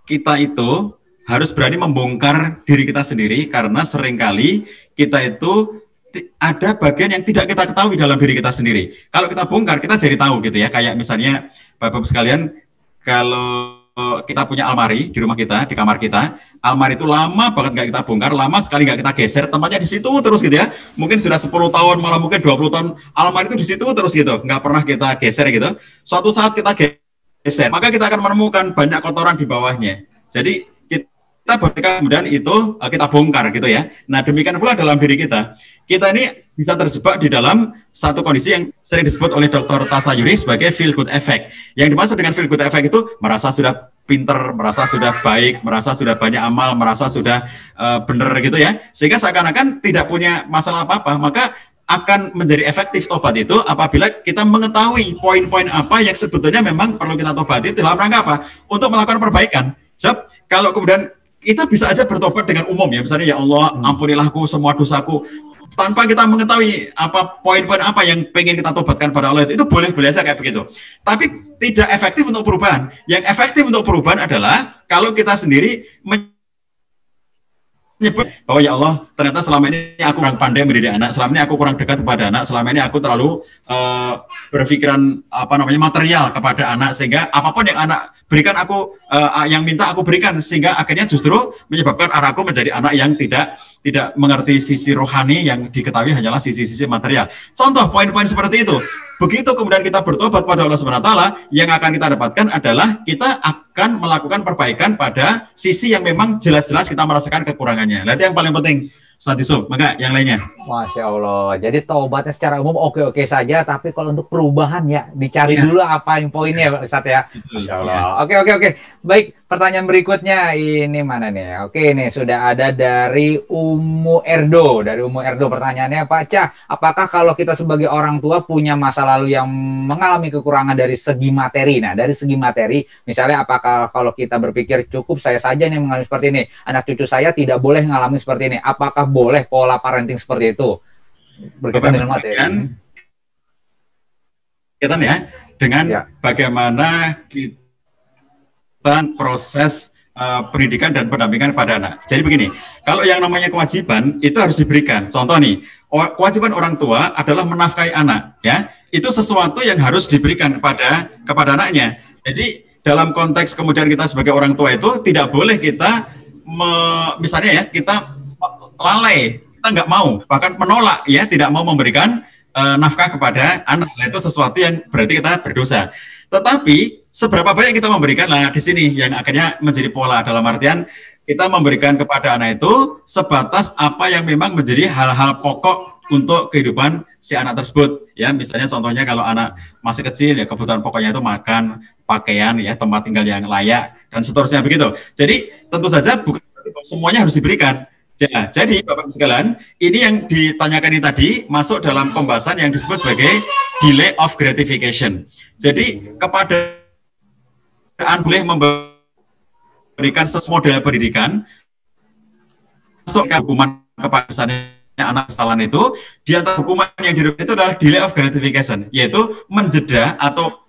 kita itu harus berani membongkar diri kita sendiri karena seringkali kita itu ada bagian yang tidak kita ketahui dalam diri kita sendiri. Kalau kita bongkar, kita jadi tahu gitu ya. Kayak misalnya, Bapak-Bapak sekalian, kalau kita punya almari di rumah kita, di kamar kita, almari itu lama banget nggak kita bongkar, lama sekali nggak kita geser, tempatnya di situ terus gitu ya. Mungkin sudah 10 tahun, malah mungkin 20 tahun, almari itu di situ terus gitu. Nggak pernah kita geser gitu. Suatu saat kita geser, maka kita akan menemukan banyak kotoran di bawahnya. Jadi, kita bolehkan kemudian itu kita bongkar gitu ya. Nah demikian pula dalam diri kita. Kita ini bisa terjebak di dalam satu kondisi yang sering disebut oleh Dr. Tasayuri sebagai feel good effect. Yang dimaksud dengan feel good effect itu merasa sudah pinter, merasa sudah baik, merasa sudah banyak amal, merasa sudah benar gitu ya. Sehingga seakan-akan tidak punya masalah apa-apa. Maka akan menjadi efektif tobat itu apabila kita mengetahui poin-poin apa yang sebetulnya memang perlu kita tobati dalam rangka apa? Untuk melakukan perbaikan. Sebab kalau kemudian kita bisa aja bertobat dengan umum ya, misalnya ya Allah ampunilah aku semua dosaku, tanpa kita mengetahui apa poin-poin apa yang pengen kita tobatkan pada Allah, itu boleh-boleh aja kayak begitu. Tapi tidak efektif untuk perubahan. Yang efektif untuk perubahan adalah kalau kita sendiri menyebut bahwa ya Allah ternyata selama ini aku kurang pandai mendidik anak, selama ini aku kurang dekat kepada anak, selama ini aku terlalu berpikiran material kepada anak, sehingga apapun yang anak berikan aku, yang minta aku berikan, sehingga akhirnya justru menyebabkan anakku menjadi anak yang tidak mengerti sisi rohani, yang diketahui hanyalah sisi-sisi material. Contoh poin-poin seperti itu. Begitu kemudian kita bertobat pada Allah Subhanahu wa taala, yang akan kita dapatkan adalah kita akan melakukan perbaikan pada sisi yang memang jelas-jelas kita merasakan kekurangannya. Nah, itu yang paling penting. Ustaz Yusuf, maka yang lainnya. Masya Allah. Jadi taubatnya secara umum oke-oke saja, tapi kalau untuk perubahan ya dicari dulu apa yang poinnya, Ustaz ya. Masya Allah. Oke. Baik, pertanyaan berikutnya ini mana nih? Oke, ini sudah ada dari Ummu Erdo. Dari Ummu Erdo pertanyaannya, Pak Cah, apakah kalau kita sebagai orang tua punya masa lalu yang mengalami kekurangan dari segi materi? Nah, dari segi materi, misalnya apakah kalau kita berpikir cukup saya saja yang mengalami seperti ini, anak cucu saya tidak boleh mengalami seperti ini, apakah boleh pola parenting seperti itu berkaitan dengan materi? Kita ya dengan bagaimana kita proses pendidikan dan pendampingan pada anak. Jadi begini, kalau yang namanya kewajiban itu harus diberikan. Contoh nih, kewajiban orang tua adalah menafkahi anak, ya. Itu sesuatu yang harus diberikan kepada anaknya. Jadi dalam konteks kemudian kita sebagai orang tua itu tidak boleh kita misalnya ya kita lalai, kita nggak mau, bahkan menolak ya, tidak mau memberikan nafkah kepada anak. Nah, itu sesuatu yang berarti kita berdosa. Tetapi seberapa banyak kita memberikan, lah di sini yang akhirnya menjadi pola, dalam artian kita memberikan kepada anak itu sebatas apa yang memang menjadi hal-hal pokok untuk kehidupan si anak tersebut. Ya, misalnya contohnya kalau anak masih kecil ya kebutuhan pokoknya itu makan, pakaian, ya tempat tinggal yang layak dan seterusnya begitu. Jadi tentu saja bukan semuanya harus diberikan. Ya, jadi Bapak sekalian, ini yang ditanyakan ini tadi masuk dalam pembahasan yang disebut sebagai delay of gratification. Jadi kepada boleh memberikan model pendidikan masuk ke hukuman kepada misalnya anak kesalahan itu, di antara hukuman yang diberikan itu adalah delay of gratification, yaitu menjeda atau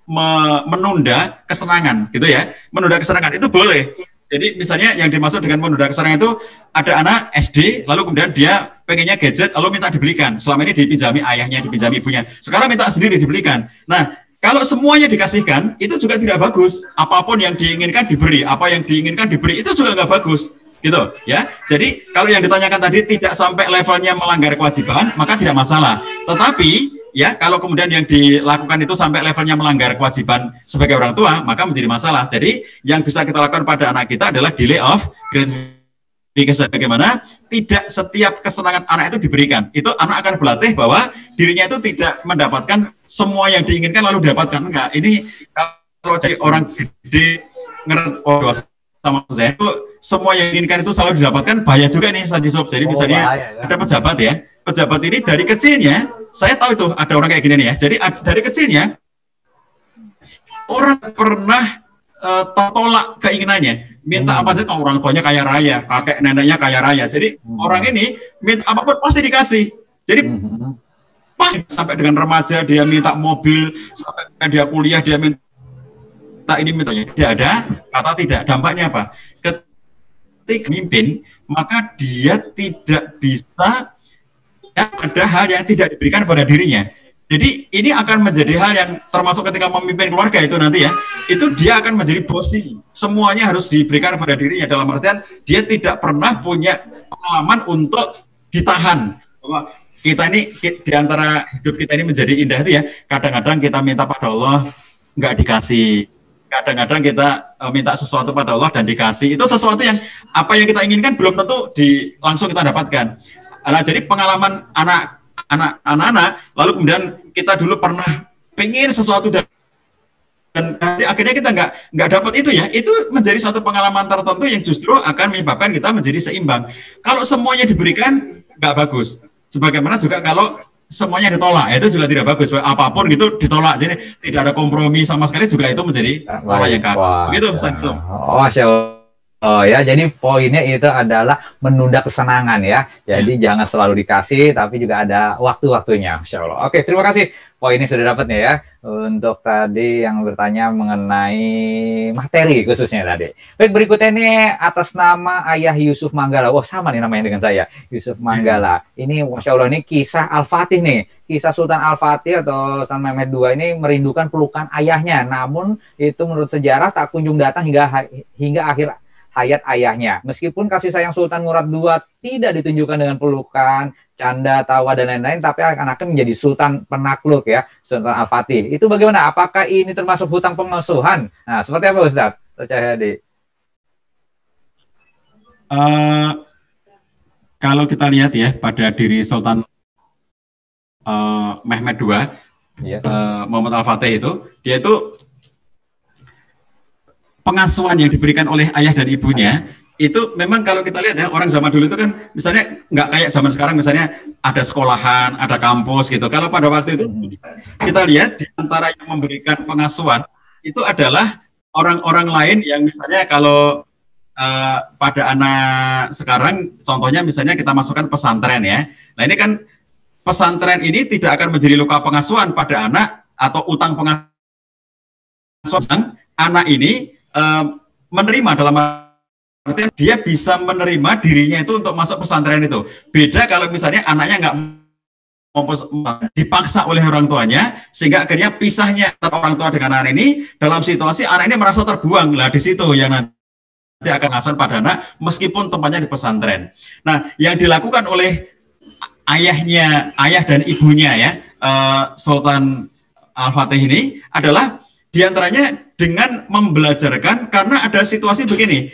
menunda kesenangan, gitu ya. Menunda kesenangan itu boleh. Jadi misalnya yang dimaksud dengan menunda kesenangan itu ada anak SD, lalu kemudian dia pengennya gadget, lalu minta dibelikan. Selama ini dipinjami ayahnya, dipinjami ibunya. Sekarang minta sendiri dibelikan. Nah, kalau semuanya dikasihkan, itu juga tidak bagus. Apapun yang diinginkan diberi, apa yang diinginkan diberi, itu juga nggak bagus. Gitu ya. Jadi kalau yang ditanyakan tadi tidak sampai levelnya melanggar kewajiban, maka tidak masalah. Tetapi ya kalau kemudian yang dilakukan itu sampai levelnya melanggar kewajiban sebagai orang tua, maka menjadi masalah. Jadi yang bisa kita lakukan pada anak kita adalah delay of gratification. Bagaimana tidak setiap kesenangan anak itu diberikan. Itu anak akan berlatih bahwa dirinya itu tidak mendapatkan semua yang diinginkan lalu didapatkan. Enggak, ini kalau jadi orang gede ngerti sama saya itu semua yang diinginkan itu selalu didapatkan, bahaya juga nih Ustaz Yusuf. Jadi misalnya ada pejabat ya, pejabat ini dari kecilnya, saya tahu itu ada orang kayak gini nih ya. Jadi dari kecilnya orang pernah tertolak keinginannya, minta apa saja, orang tuanya kaya raya, kakek neneknya kaya raya. Jadi orang ini minta apapun pasti dikasih. Jadi pas sampai dengan remaja dia minta mobil, sampai dia kuliah dia minta ini mintanya. Tidak ada kata tidak. Dampaknya apa? Ketika memimpin, maka dia tidak bisa ya, ada hal yang tidak diberikan pada dirinya. Jadi ini akan menjadi hal yang termasuk ketika memimpin keluarga itu nanti ya, itu dia akan menjadi bosi. Semuanya harus diberikan pada dirinya, dalam artian dia tidak pernah punya pengalaman untuk ditahan. Bahwa kita ini di antara hidup kita ini menjadi indah itu ya, kadang-kadang kita minta pada Allah nggak dikasih. Kadang-kadang kita minta sesuatu pada Allah dan dikasih. Itu sesuatu yang apa yang kita inginkan belum tentu langsung kita dapatkan. Nah, jadi pengalaman anak-anak, lalu kemudian kita dulu pernah pengen sesuatu dan akhirnya kita nggak dapat itu ya. Itu menjadi suatu pengalaman tertentu yang justru akan menyebabkan kita menjadi seimbang. Kalau semuanya diberikan nggak bagus. Sebagaimana juga kalau semuanya ditolak, itu juga tidak bagus. Apapun gitu ditolak, jadi tidak ada kompromi sama sekali juga itu menjadi hal yang kacau. Gitu, Ustaz. Oh ya, jadi poinnya itu adalah menunda kesenangan ya. Jadi jangan selalu dikasih, tapi juga ada waktu-waktunya. Masya Allah. Oke, terima kasih. Poinnya sudah dapatnya ya. Untuk tadi yang bertanya mengenai materi khususnya tadi. Baik, berikutnya ini atas nama Ayah Yusuf Manggala. Wah, sama nih namanya dengan saya, Yusuf Manggala. Ini Masya Allah, ini kisah Al-Fatih nih. Kisah Sultan Al-Fatih atau Sultan Mehmed II ini merindukan pelukan ayahnya. Namun itu menurut sejarah tak kunjung datang hingga akhir hayat ayahnya. Meskipun kasih sayang Sultan Murad II tidak ditunjukkan dengan pelukan, canda, tawa, dan lain-lain, tapi akan menjadi Sultan penakluk ya, Sultan Al-Fatih. Itu bagaimana? Apakah ini termasuk hutang pengasuhan? Nah, seperti apa Ustaz? Cahyadi. Kalau kita lihat ya pada diri Sultan Mehmed II, Muhammad Al-Fatih itu, dia itu pengasuhan yang diberikan oleh ayah dan ibunya itu memang kalau kita lihat ya, orang zaman dulu itu kan misalnya nggak kayak zaman sekarang, misalnya ada sekolahan, ada kampus gitu. Kalau pada waktu itu kita lihat di antara yang memberikan pengasuhan itu adalah orang-orang lain yang misalnya kalau pada anak sekarang contohnya misalnya kita masukkan pesantren ya. Nah ini kan pesantren ini tidak akan menjadi luka pengasuhan pada anak atau utang pengasuhan. Anak ini menerima dalam artian dia bisa menerima dirinya itu untuk masuk pesantren itu. Beda kalau misalnya anaknya nggak mau dipaksa oleh orang tuanya, sehingga akhirnya pisahnya orang tua dengan anak ini dalam situasi anak ini merasa terbuang. Lah di situ yang nanti akan ngasuhan pada anak meskipun tempatnya di pesantren. Nah, yang dilakukan oleh ayah dan ibunya ya, Sultan Al-Fatih ini adalah diantaranya dengan membelajarkan, karena ada situasi begini,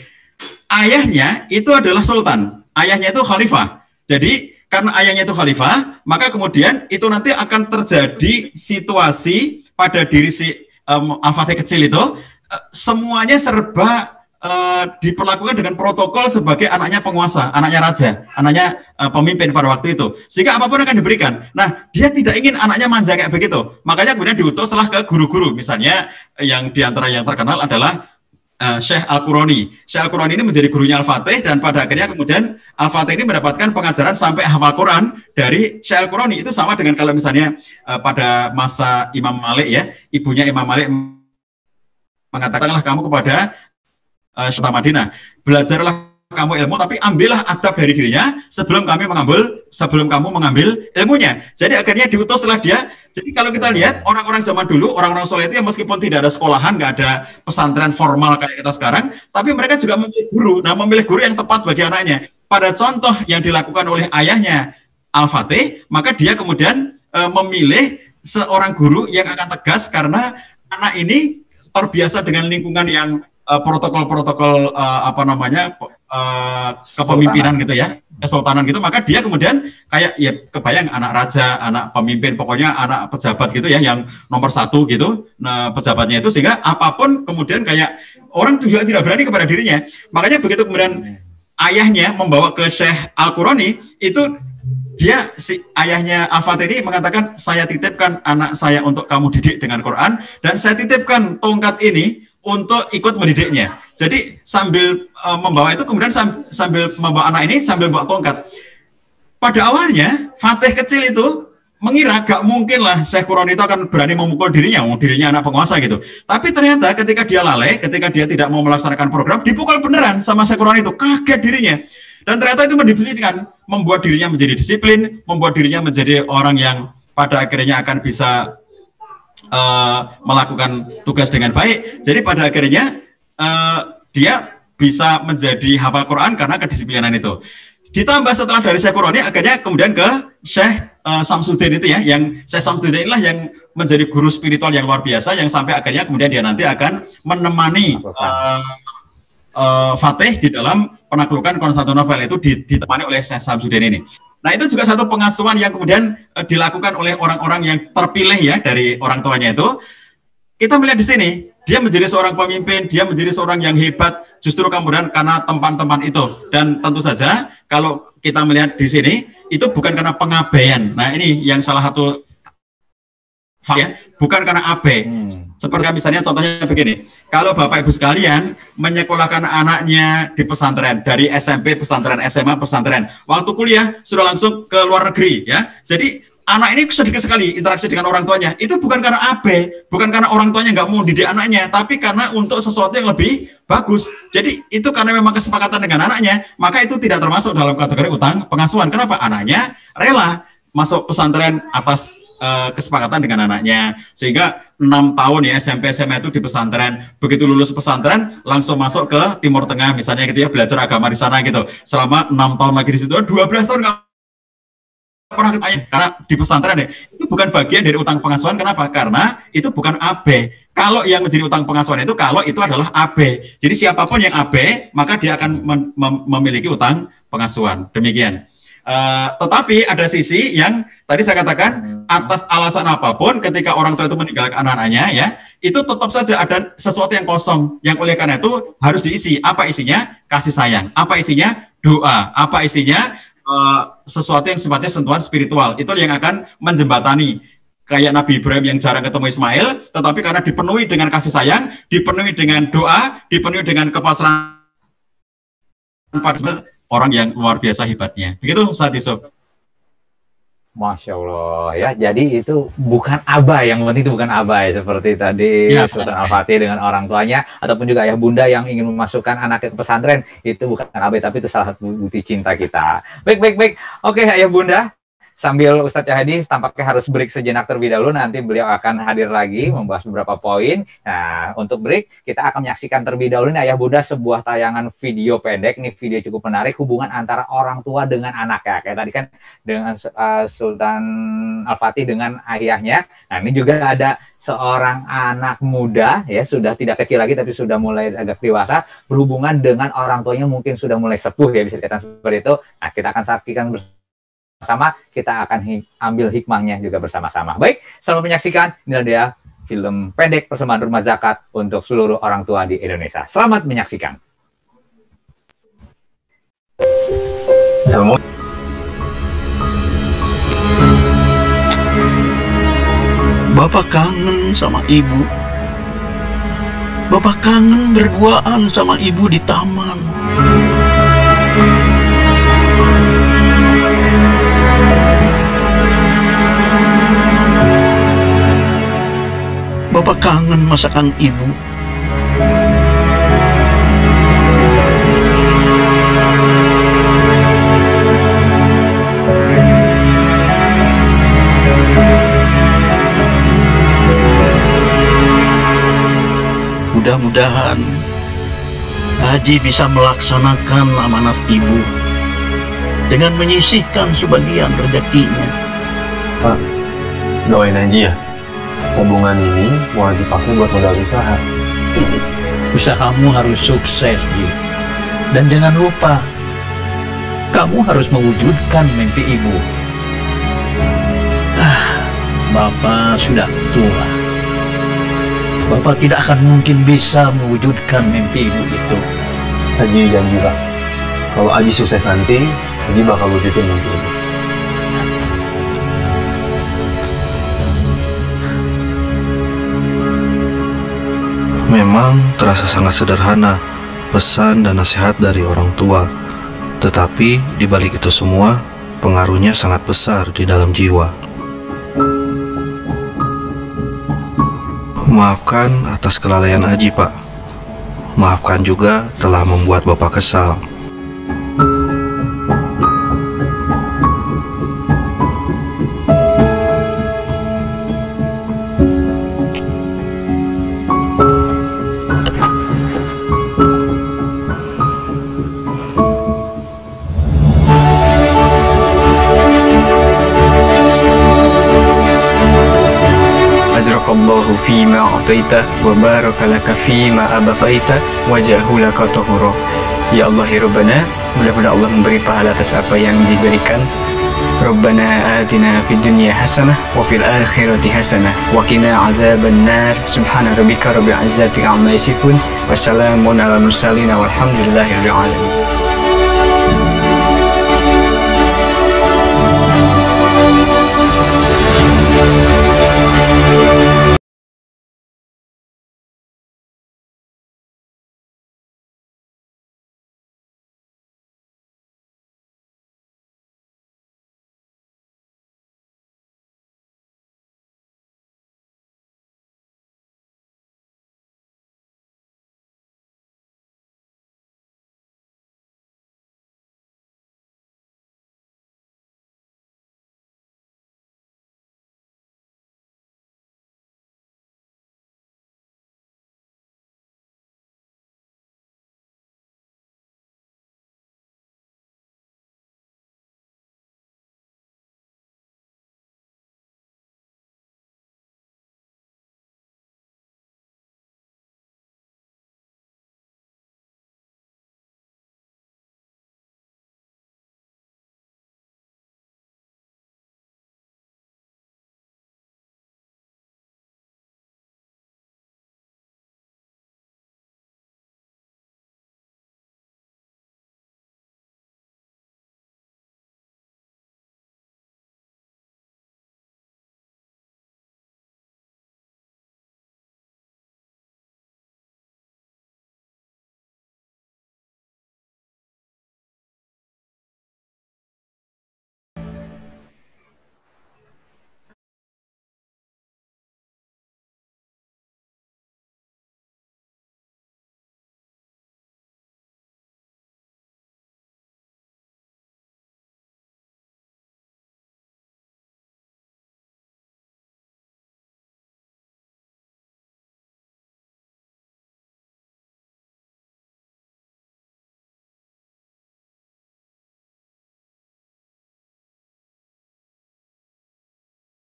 ayahnya itu adalah sultan, ayahnya itu khalifah. Jadi karena ayahnya itu khalifah, maka kemudian itu nanti akan terjadi situasi pada diri si Al-Fatih kecil itu, semuanya serba diperlakukan dengan protokol sebagai anaknya penguasa, anaknya raja, anaknya pemimpin pada waktu itu. Sehingga apapun akan diberikan. Nah, dia tidak ingin anaknya manja kayak begitu. Makanya kemudian diutuslah ke guru-guru. Misalnya yang diantara yang terkenal adalah Syekh Al-Qurani. Syekh Al-Qurani ini menjadi gurunya Al-Fatih, dan pada akhirnya kemudian Al-Fatih ini mendapatkan pengajaran sampai hafal Quran dari Syekh Al-Qurani. Itu sama dengan kalau misalnya pada masa Imam Malik ya, ibunya Imam Malik mengatakanlah kamu kepada Syekh Madinah, belajarlah kamu ilmu, tapi ambillah adab dari dirinya sebelum kamu mengambil ilmunya. Jadi akhirnya diutuslah dia. Jadi kalau kita lihat orang-orang zaman dulu, orang-orang soleh itu yang meskipun tidak ada sekolahan, nggak ada pesantren formal kayak kita sekarang, tapi mereka juga memilih guru. Nah, memilih guru yang tepat bagi anaknya. Pada contoh yang dilakukan oleh ayahnya Al-Fatih, maka dia kemudian memilih seorang guru yang akan tegas karena anak ini terbiasa dengan lingkungan yang protokol-protokol kepemimpinan gitu ya, kesultanan gitu, maka dia kemudian kayak ya kebayang anak raja, anak pemimpin, pokoknya anak pejabat gitu ya, yang nomor satu gitu, nah, pejabatnya itu, sehingga apapun kemudian kayak orang juga tidak berani kepada dirinya. Makanya begitu kemudian ayahnya membawa ke Syekh Al-Qurani, itu dia, si ayahnya Al-Fatih ini mengatakan, saya titipkan anak saya untuk kamu didik dengan Quran, dan saya titipkan tongkat ini untuk ikut mendidiknya. Jadi sambil membawa itu, kemudian sambil membawa anak ini, sambil bawa tongkat. Pada awalnya, Fatih kecil itu mengira gak mungkin lah Syekh Qurani itu akan berani memukul dirinya, dirinya anak penguasa gitu. Tapi ternyata ketika dia lalai, ketika dia tidak mau melaksanakan program, dipukul beneran sama Syekh Qurani itu, kaget dirinya. Dan ternyata itu mendisiplinkan, membuat dirinya menjadi disiplin, membuat dirinya menjadi orang yang pada akhirnya akan bisa melakukan tugas dengan baik. Jadi pada akhirnya dia bisa menjadi hafal Quran karena kedisiplinan itu. Ditambah setelah dari Syekh Qurani, akhirnya kemudian ke Syekh Samsuddin itu ya, yang Syekh Samsuddin inilah yang menjadi guru spiritual yang luar biasa, yang sampai akhirnya kemudian dia nanti akan menemani Fatih di dalam penaklukan Konstantinopel, itu ditemani oleh Syekh Samsuddin ini. Nah, itu juga satu pengasuhan yang kemudian dilakukan oleh orang-orang yang terpilih ya dari orang tuanya itu. Kita melihat di sini, dia menjadi seorang pemimpin, dia menjadi seorang yang hebat, justru kemudian karena tempat-tempat itu. Dan tentu saja kalau kita melihat di sini, itu bukan karena pengabaian. Nah, ini yang salah satu ya, bukan karena abai. Seperti misalnya contohnya begini, kalau Bapak Ibu sekalian menyekolahkan anaknya di pesantren, dari SMP pesantren, SMA pesantren, waktu kuliah sudah langsung ke luar negeri ya. Jadi anak ini sedikit sekali interaksi dengan orang tuanya. Itu bukan karena abai, bukan karena orang tuanya nggak mau didik anaknya, tapi karena untuk sesuatu yang lebih bagus. Jadi itu karena memang kesepakatan dengan anaknya, maka itu tidak termasuk dalam kategori utang pengasuhan. Kenapa? Anaknya rela masuk pesantren atas kesepakatan dengan anaknya, sehingga 6 tahun ya SMP SMA itu di pesantren, begitu lulus pesantren langsung masuk ke Timur Tengah misalnya gitu ya, belajar agama di sana gitu, selama 6 tahun lagi di situ, 12 tahun nggak pernah ketanya, karena di pesantren ya, itu bukan bagian dari utang pengasuhan. Kenapa? Karena itu bukan AB. Kalau yang menjadi utang pengasuhan itu kalau itu adalah AB, jadi siapapun yang AB maka dia akan memiliki utang pengasuhan. Demikian. Tetapi ada sisi yang tadi saya katakan, atas alasan apapun ketika orang tua itu meninggalkan anak-anaknya ya, itu tetap saja ada sesuatu yang kosong, yang oleh karena itu harus diisi. Apa isinya? Kasih sayang. Apa isinya? Doa. Apa isinya? Sesuatu yang sifatnya sentuhan spiritual. Itu yang akan menjembatani. Kayak Nabi Ibrahim yang jarang ketemu Ismail, tetapi karena dipenuhi dengan kasih sayang, dipenuhi dengan doa, dipenuhi dengan kepasrahan pada orang yang luar biasa hebatnya. Begitu Ustaz Yusuf. Masya Allah ya, jadi itu bukan abai, yang penting itu bukan abai seperti tadi ya, Sultan Al-Fatih dengan orang tuanya, ataupun juga ayah bunda yang ingin memasukkan anaknya ke pesantren, itu bukan abai, tapi itu salah satu bukti cinta kita. Baik. Oke ayah bunda, sambil Ustadz Cahyadi tampaknya harus break sejenak terlebih dahulu, nanti beliau akan hadir lagi membahas beberapa poin. Nah, untuk break, kita akan menyaksikan terlebih dahulu nih ayah bunda sebuah tayangan video pendek. Nih video cukup menarik, hubungan antara orang tua dengan anak ya. Kayak tadi kan dengan Sultan Al-Fatih dengan ayahnya. Nah, ini juga ada seorang anak muda ya, sudah tidak kecil lagi tapi sudah mulai agak dewasa, berhubungan dengan orang tuanya mungkin sudah mulai sepuh ya, bisa dikatakan seperti itu. Nah, kita akan saksikan bersama sama kita akan ambil hikmahnya juga bersama-sama. Baik, selamat menyaksikan. Inilah dia film pendek persembahan rumah zakat untuk seluruh orang tua di Indonesia. Selamat menyaksikan. Bapak kangen sama ibu. Bapak kangen berduaan sama ibu di taman. Bapak kangen masakan ibu. Mudah-mudahan Haji bisa melaksanakan amanat ibu dengan menyisihkan sebagian rezekinya. Pak, doain Haji ya. Tabungan ini mau Haji pakai buat modal usaha. Usahamu harus sukses, Ji. Dan jangan lupa, kamu harus mewujudkan mimpi ibu. Bapak sudah tua. Bapak tidak akan mungkin bisa mewujudkan mimpi ibu itu. Haji janji, Pak. Kalau Haji sukses nanti, Haji bakal wujudin mimpi ibu. Memang terasa sangat sederhana pesan dan nasihat dari orang tua, tetapi di balik itu semua pengaruhnya sangat besar di dalam jiwa. Maafkan atas kelalaian Haji, Pak. Maafkan juga telah membuat Bapak kesal. Allahu fima a'taita wa baraka laka fima abqaita waj'alhu laka tahura. Ya Allah ya Rabbana, mudah-mudahan Allah memberi pahala atas apa yang diberikan. Rabbana atina fid dunya hasanah wa fil akhirati hasanah wa qina azaban nar. Subhana rabbika rabbil izzati amma yasifun wa salamun alal mursalin walhamdulillahi rabbil alamin.